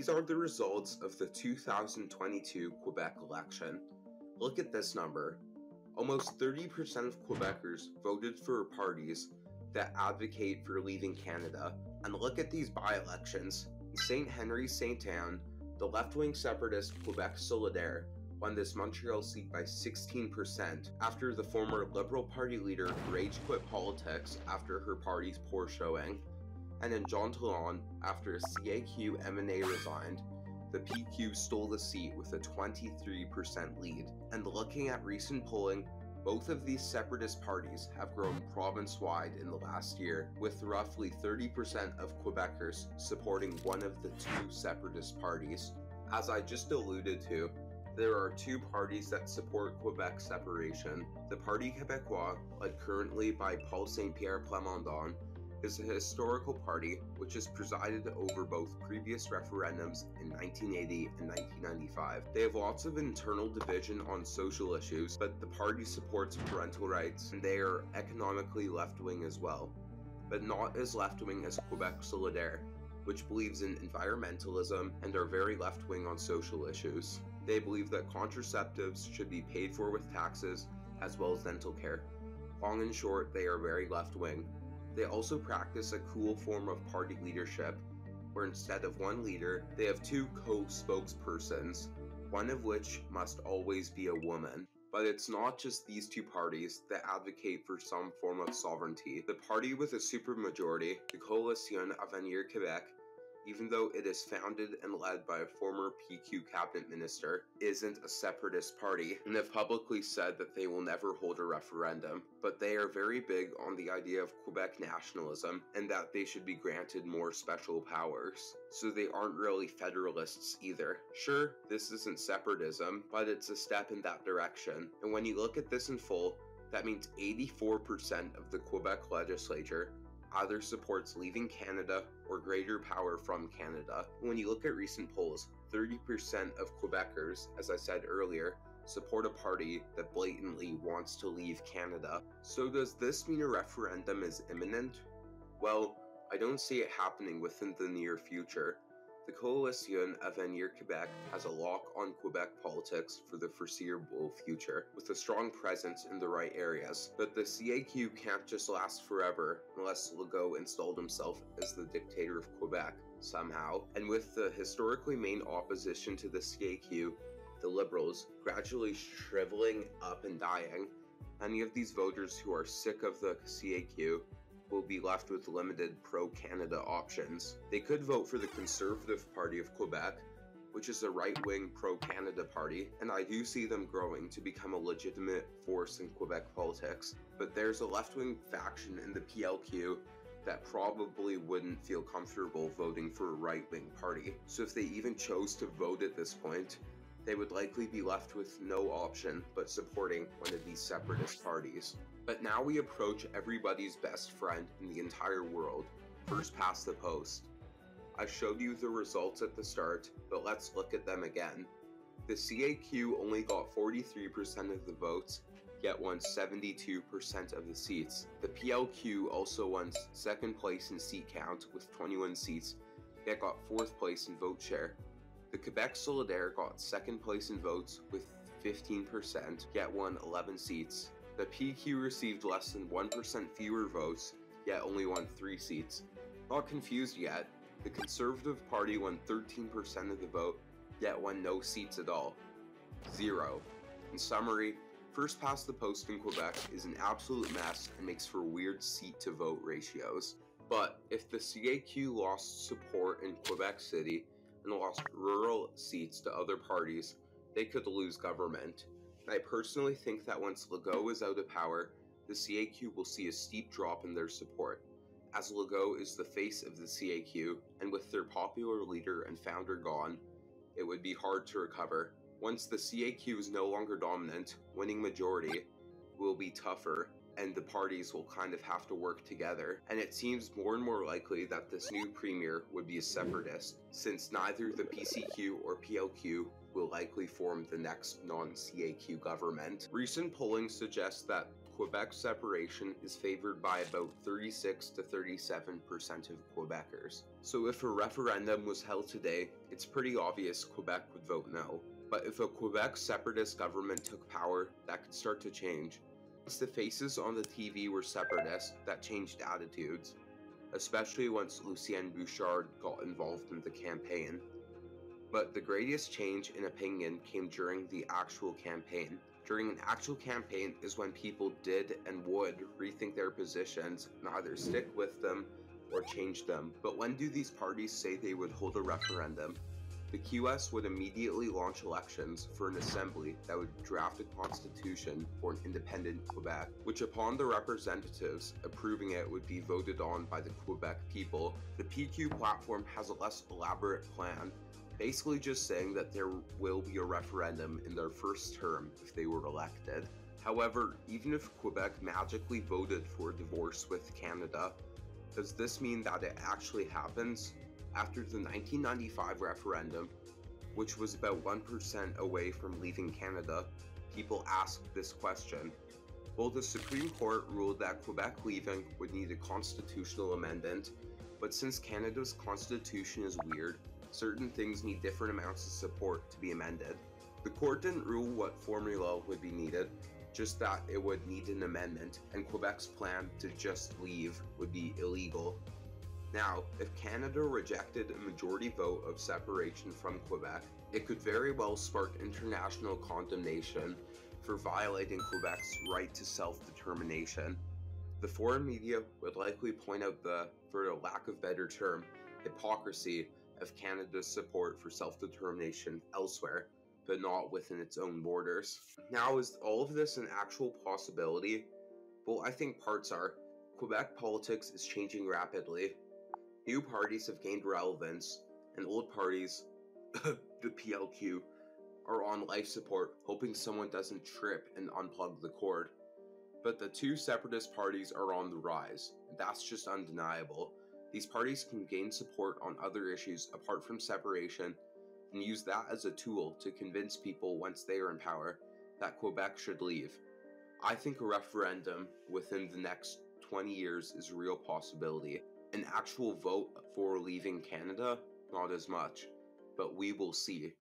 These are the results of the 2022 Quebec election. Look at this number. Almost 30% of Quebecers voted for parties that advocate for leaving Canada. And look at these by-elections. In St. Henry, St. Anne, the left-wing separatist Quebec Solidare won this Montreal seat by 16% after the former Liberal Party leader rage quit politics after her party's poor showing. And in Jean Talon, after CAQ MNA resigned, the PQ stole the seat with a 23% lead. And looking at recent polling, both of these separatist parties have grown province-wide in the last year, with roughly 30% of Quebecers supporting one of the two separatist parties. As I just alluded to, there are two parties that support Quebec separation. The Parti Quebecois, led currently by Paul Saint-Pierre Plamondon, is a historical party which has presided over both previous referendums in 1980 and 1995. They have lots of internal division on social issues, but the party supports parental rights, and they are economically left-wing as well, but not as left-wing as Quebec Solidare, which believes in environmentalism and are very left-wing on social issues. They believe that contraceptives should be paid for with taxes, as well as dental care. Long and short, they are very left-wing. They also practice a cool form of party leadership, where instead of one leader, they have two co-spokespersons, one of which must always be a woman. But it's not just these two parties that advocate for some form of sovereignty. The party with a supermajority, the Coalition Avenir Québec, even though it is founded and led by a former PQ cabinet minister, isn't a separatist party, and have publicly said that they will never hold a referendum. But they are very big on the idea of Quebec nationalism, and that they should be granted more special powers. So they aren't really federalists either. Sure, this isn't separatism, but it's a step in that direction. And when you look at this in full, that means 84% of the Quebec legislature either supports leaving Canada or greater power from Canada. When you look at recent polls, 30% of Quebecers, as I said earlier, support a party that blatantly wants to leave Canada. So does this mean a referendum is imminent? Well, I don't see it happening within the near future. The Coalition Avenir Québec has a lock on Quebec politics for the foreseeable future, with a strong presence in the right areas. But the CAQ can't just last forever unless Legault installed himself as the dictator of Quebec, somehow. And with the historically main opposition to the CAQ, the Liberals, gradually shriveling up and dying, many of these voters who are sick of the CAQ will be left with limited pro-Canada options. They could vote for the Conservative Party of Quebec, which is a right-wing pro-Canada party, and I do see them growing to become a legitimate force in Quebec politics. But there's a left-wing faction in the PLQ that probably wouldn't feel comfortable voting for a right-wing party. So if they even chose to vote at this point, they would likely be left with no option but supporting one of these separatist parties. But now we approach everybody's best friend in the entire world, first past the post. I showed you the results at the start, but let's look at them again. The CAQ only got 43% of the votes, yet won 72% of the seats. The PLQ also won second place in seat count with 21 seats, yet got fourth place in vote share. The Quebec Solidare got second place in votes with 15%, yet won 11 seats. The PQ received less than 1% fewer votes, yet only won 3 seats. Not confused yet, the Conservative Party won 13% of the vote, yet won no seats at all. 0. In summary, first past the post in Quebec is an absolute mess and makes for weird seat-to-vote ratios. But if the CAQ lost support in Quebec City, and lost rural seats to other parties, they could lose government. And I personally think that once Legault is out of power, the CAQ will see a steep drop in their support, as Legault is the face of the CAQ, and with their popular leader and founder gone, it would be hard to recover. Once the CAQ is no longer dominant, winning majority will be tougher, and the parties will kind of have to work together. And it seems more and more likely that this new premier would be a separatist, since neither the PCQ or PLQ will likely form the next non-CAQ government. Recent polling suggests that Quebec separation is favored by about 36 to 37% of Quebecers. So if a referendum was held today, it's pretty obvious Quebec would vote no. But if a Quebec separatist government took power, that could start to change. Once the faces on the TV were separatist, that changed attitudes, especially once Lucien Bouchard got involved in the campaign. But the greatest change in opinion came during the actual campaign. During an actual campaign is when people did and would rethink their positions and either stick with them or change them. But when do these parties say they would hold a referendum? The QS would immediately launch elections for an assembly that would draft a constitution for an independent Quebec, which upon the representatives approving it would be voted on by the Quebec people. The PQ platform has a less elaborate plan, basically just saying that there will be a referendum in their first term if they were elected. However, even if Quebec magically voted for a divorce with Canada, does this mean that it actually happens? After the 1995 referendum, which was about 1% away from leaving Canada, people asked this question. Well, the Supreme Court ruled that Quebec leaving would need a constitutional amendment, but since Canada's constitution is weird, certain things need different amounts of support to be amended. The court didn't rule what formula would be needed, just that it would need an amendment, and Quebec's plan to just leave would be illegal. Now, if Canada rejected a majority vote of separation from Quebec, it could very well spark international condemnation for violating Quebec's right to self-determination. The foreign media would likely point out the, for a lack of better term, hypocrisy of Canada's support for self-determination elsewhere, but not within its own borders. Now, is all of this an actual possibility? Well, I think parts are. Quebec politics is changing rapidly. New parties have gained relevance, and old parties, the PLQ, are on life support, hoping someone doesn't trip and unplug the cord. But the two separatist parties are on the rise, and that's just undeniable. These parties can gain support on other issues apart from separation, and use that as a tool to convince people once they are in power that Quebec should leave. I think a referendum within the next 20 years is a real possibility. An actual vote for leaving Canada, not as much, but we will see.